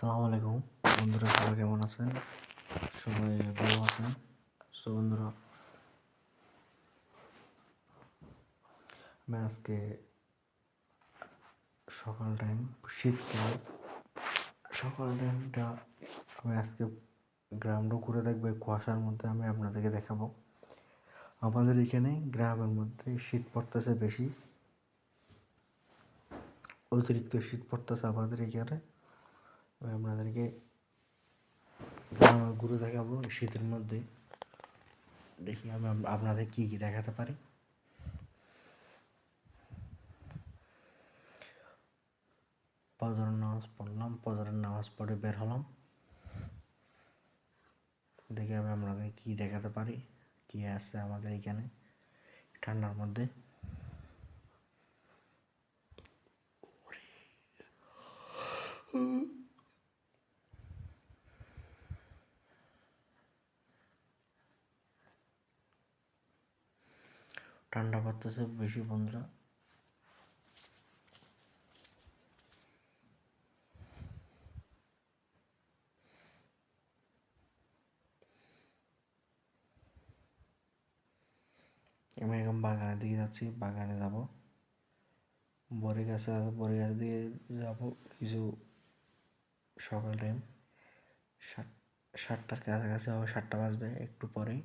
আসসালামু আলাইকুম বন্ধুরা, সবাই কেমন আছেন? সবাই ভালো আছেন? সো বন্ধুরা, আমি আজকে শীতকাল সকাল টাইমটা আমি আজকে গ্রামটা ঘুরে দেখবো। কুয়াশার মধ্যে আমি আপনাদেরকে দেখাবো। আমাদের এখানে গ্রামের মধ্যে শীত পড়তেছে বেশি, অতিরিক্ত শীত পড়তেছে আমাদের এখানে। আমি আপনাদেরকে গ্রাম ঘুরে দেখাবো শীতের মধ্যে। দেখি আমি আপনাদের কী কী দেখাতে পারি। ফজরের নামাজ পড়লাম, ফজরের নামাজ পড়ে বের হলাম। দেখি আমি আপনাদের কী দেখাতে পারি, কী আছে আমাদের এখানে ঠান্ডার মধ্যে। ঠান্ডা পড়তেছে বেশি বন্ধুরা। আমি এখন বাগানের দিকে যাচ্ছি, বাগানে যাব। বড়ি গাছ আছে, বড়ি গাছের দিকে যাব কিছু। সকাল টাইম 7টার কাছাকাছি হবে, 7টা বাজবে একটু পরেই।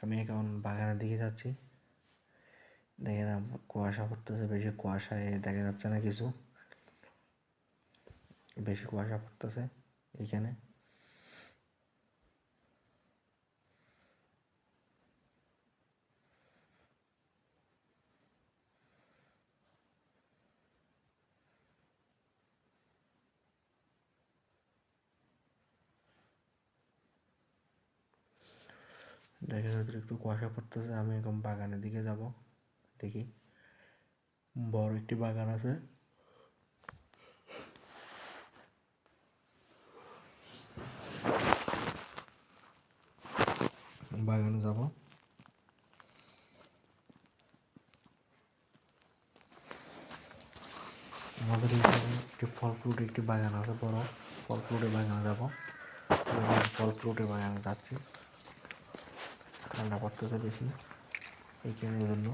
আমি এখন বাগানের দিকে যাচ্ছি। দেখেন কুয়াশা পড়তেছে বেশি, কুয়াশায় দেখা যাচ্ছে না কিছু, বেশি কুয়াশা পড়তেছে এইখানে। দেখেন অতিরিক্ত কুয়াশা পড়তেছে। আমি এখন বাগানের দিকে যাব। দেখি বড় একটি বাগান আছে, বাগানে যাব। আমাদের এখানে একটি ফল ফ্রুট একটি বাগান আছে, বড় ফল ফ্রুটের বাগানে যাব। ফল ফ্রুটের বাগানে যাচ্ছি। ঠান্ডা পড়তেছে বেশি এইখানে, জন্য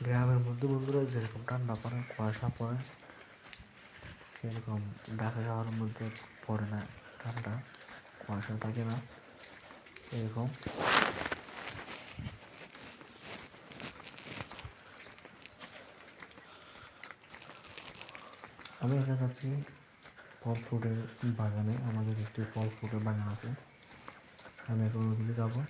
গ্রামের মধ্যে বন্ধুরা যেরকম ঠান্ডা পড়ে, কুয়াশা পড়ে, সেরকম ঢাকা শহরের মধ্যে পড়ে না ঠান্ডা, কুয়াশা থাকে না এরকম। আমি এখানে যাচ্ছি ফল ফ্রুটের বাগানে। আমাদের একটি ফল ফ্রুটের বাগান আছে, আমি এখন ওদিকে যাবো।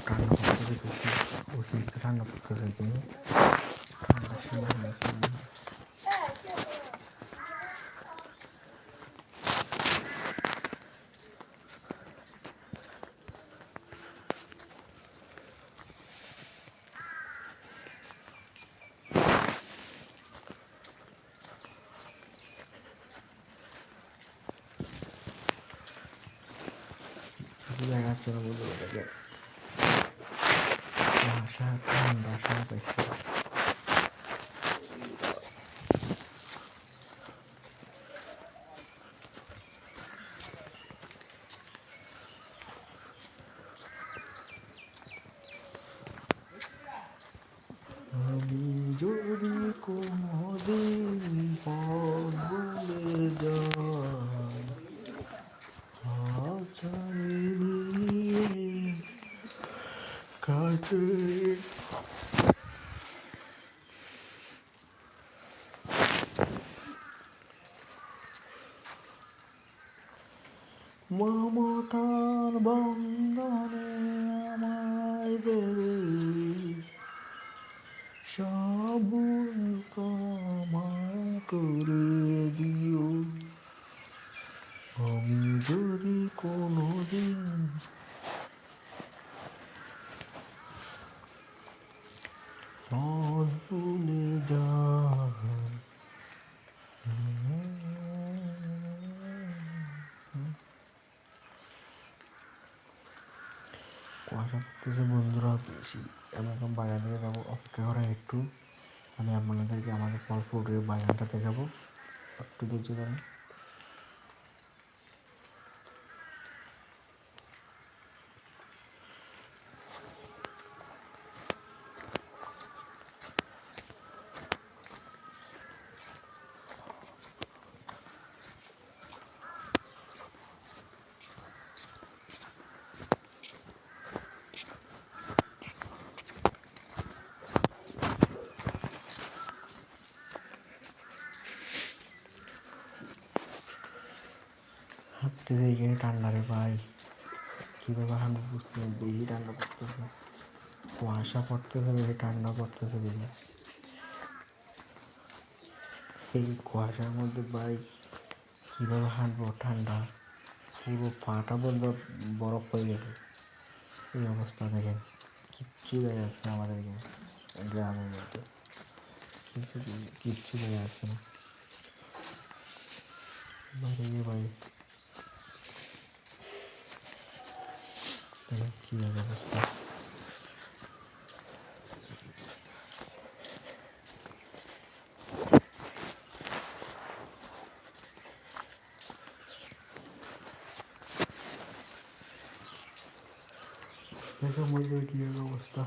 ঠান্ডা পড়তেছে বেশি, অতিরিক্ত ঠান্ডা পড়তেছে এখানে। ঠান্ডার সীমা নেই। দেখা যাচ্ছে না বন্ধু, এটাকে কুয়াশা ঠান্ডা সব একসাথে। আমি যদি কোনোদিন পথ ভুলে যাই, হাত ছাড়িয়ে কাছে মমতার বন্ধনে আমায় বেঁধে সাবুন ক্ষমা করে দিও আমি যদি কোনোদিন ভুলে যাই। কুয়াশা পড়তেছে বন্ধুরা বেশি। আমি এখন বাগান থেকে যাবো, অপেক্ষা করেন একটু। আমি আপনাদেরকে আমাদের ফল ফ্রুটের বাগানটা দেখাবো, একটু ধৈর্য ধরেন। হাঁটতেছে এখানে ঠান্ডা রে ভাই, কীভাবে হাঁটবো বুঝতে বেশি ঠান্ডা পড়তেছে, কুয়াশা পড়তেছে বেশি, ঠান্ডা পড়তেছে বেশি। এই কুয়াশার মধ্যে ভাই কীভাবে হাঁটবো, ঠান্ডা পুরো পাটা বন্ধ, বরফ হয়ে গেছে। এই অবস্থা দেখেন, কিচ্ছু দেখা যাচ্ছে না আমাদের এখানে গ্রামের মধ্যে, কিচ্ছু দেখা যাচ্ছে না বাইরে গিয়ে ভাই। দেখেন কী অবস্থা। দেখেন মধ্যে কী অবস্থা।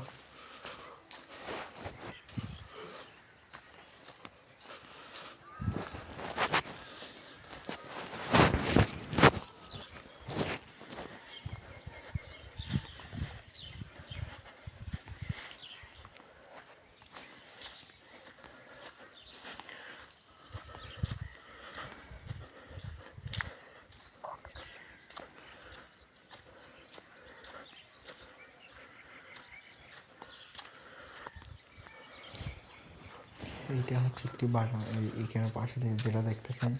এইটা হচ্ছে একটি বাগান, এইখানে পাশে থেকে যেটা দেখতেছেন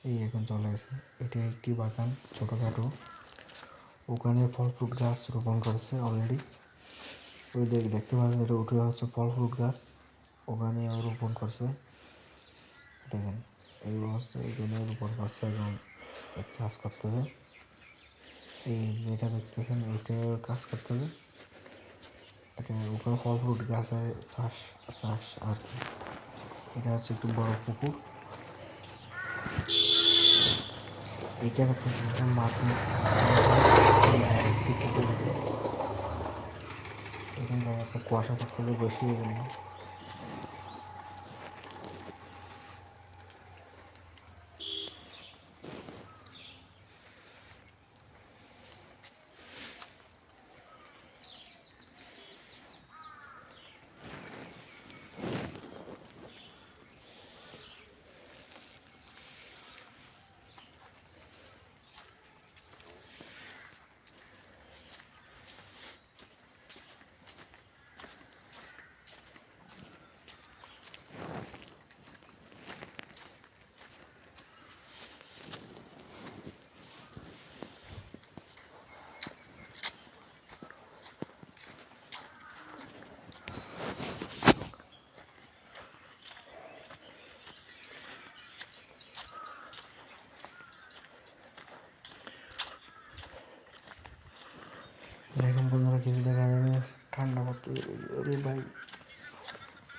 এই এখন চলে আসে, এটা একটি বাগান ছোটোখাটো। ওখানে ফল ফ্রুট গাছ রোপণ করেছে অলরেডি, ওই দেখতে পাচ্ছেন এটা উঠে হচ্ছে ফল ফ্রুট গাছ, ওখানে রোপণ করছে। দেখেন এই অবস্থা এখানে রোপণ করছে এবং কাজ করতেছে। এই যেটা দেখতেছেন ওইটা কাজ করতেছে, এটা ওখানে ফল ফ্রুট গাছের চাষ চাষ আর কি। এটা হচ্ছে একটু বড় পুকুর, এখানে পুকুরটা মাঝে একটি পুকুর, এখানে দেখা যাচ্ছে কুয়াশা পড়তেছে বেশি এই জন্য। দেখুন বন্ধুরা কিছু দেখা যাবে, ঠান্ডা পড়তে আরে ভাই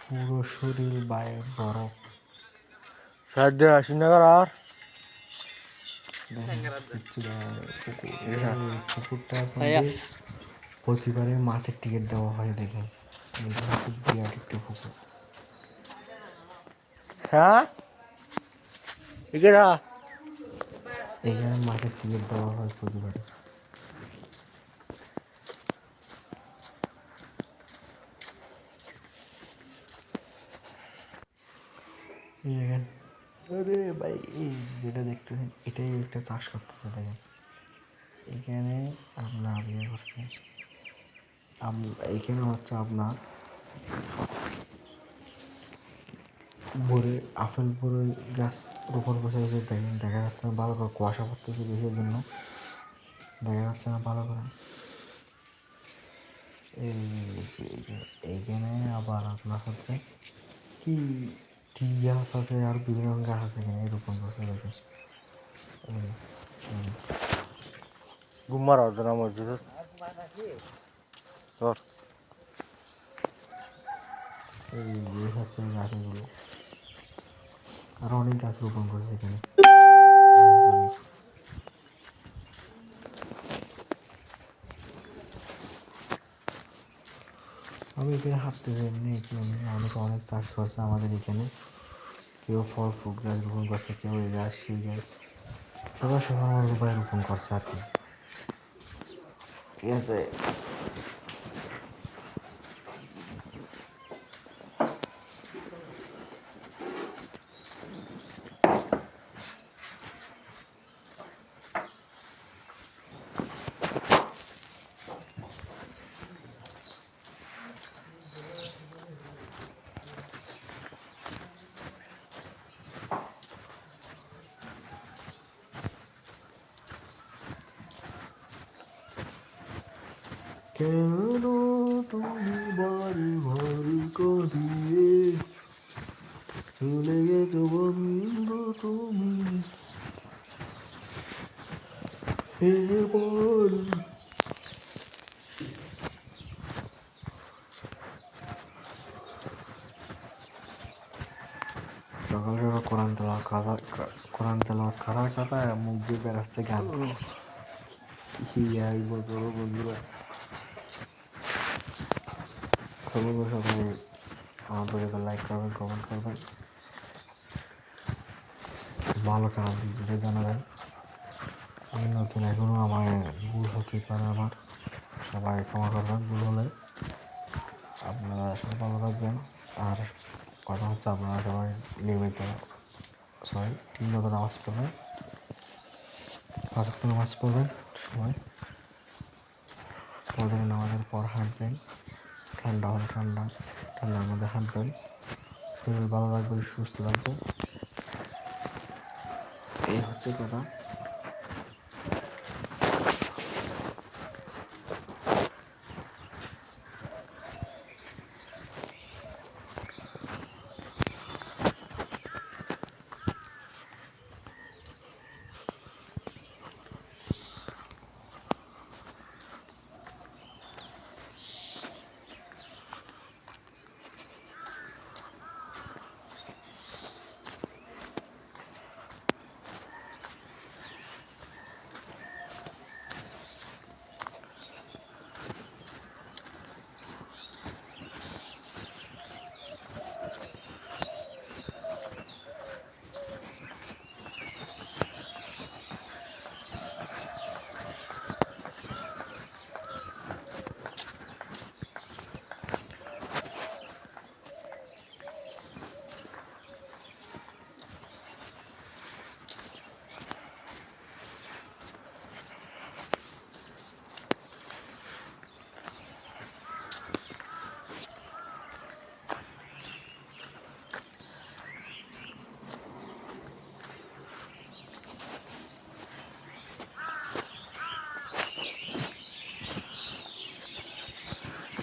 পুরো শরীর বাইরে বরফ। সাহায্য আসিনগর আর কিচ্ছু পুকুরটার মধ্যে প্রতিবারে মাছের টিকিট দেওয়া হয়। দেখেন বিরাট একটি পুকুর, হ্যাঁ এগেরা এখানে মাছের টিকিট দেওয়া হয় প্রতিবারে। দেখেন আরে ভাই এই যেটা দেখতেছেন এটাই একটা চাষ করতেছে। দেখেন এখানে আপনার ইয়ে করছে, এইখানে হচ্ছে আপনার ভরে আপেল ভরে গাছ রোপণ করছে, এই যে দেখেন দেখা যাচ্ছে না ভালো করে, কুয়াশা পড়তেছে বেশির জন্য দেখা যাচ্ছে না ভালো করে। এই যে এইখানে আবার আপনার হচ্ছে কি টি গাছ আছে আর বিভিন্ন গাছ আছে, এখানে রোপণ করছে দেখেন। গুম্মার অর্ধনা মসজিদ তোর এই হচ্ছে গাছগুলো, আরো অনেক গাছ রোপণ করছে এখানে। আমি এখানে হাঁটতে এমনি অনেকে অনেক চাষ করছে আমাদের এখানে, কেউ ফল ফ্রুট গাছ রোপণ করছে, কেউ এই গাছ সেই গাছ, সবাই সবার উপায় রোপণ করছে আর কি, ঠিক আছে। কেন তুমি বাড়ি ভারি কাঁদিয়ে চলে গেছো বন্ধু তুমি, এবার সকাল সকাল কোরআন তেলাওয়াত করার কথা, মুখ দিয়ে বেরাচ্ছে গান। কি আর বলবো বন্ধুরা, সবাই আমার ভিডিওতে লাইক করবেন, কমেন্ট করবেন, ভালো খারাপ দিকগুলো জানাবেন। আমি নতুন, এখনও আমার ভুল হতে পারে, আমার সবাই ক্ষমা করবেন ভুল হলে। আপনারা সবাই ভালো থাকবেন। আর কথা হচ্ছে আপনারা সবাই নিয়মিত ঠিক মতো নামাজ পড়বেন, 5 ওয়াক্ত নামাজ পড়বেন সবাই। ফজরের নামাজের পর হাঁটবেন, ঠান্ডা হলে ঠান্ডার মধ্যে হাঁটবেন, শরীর ভালো থাকবে, সুস্থ থাকবে, এই হচ্ছে কথা।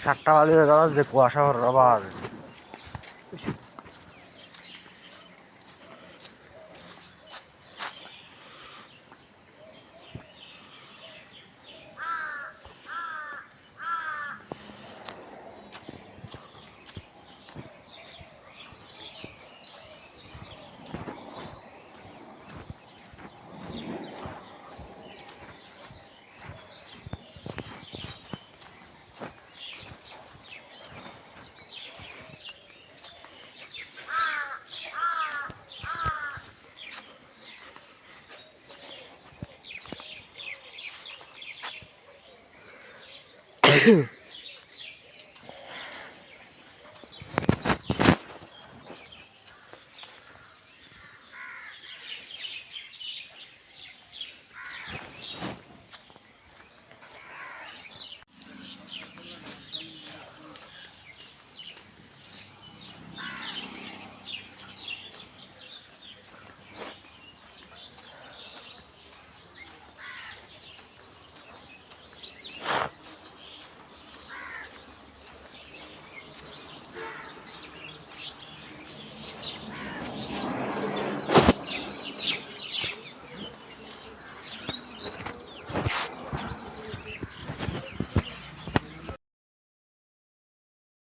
সাতটা বাজে গেল, যে কুয়াশা আবার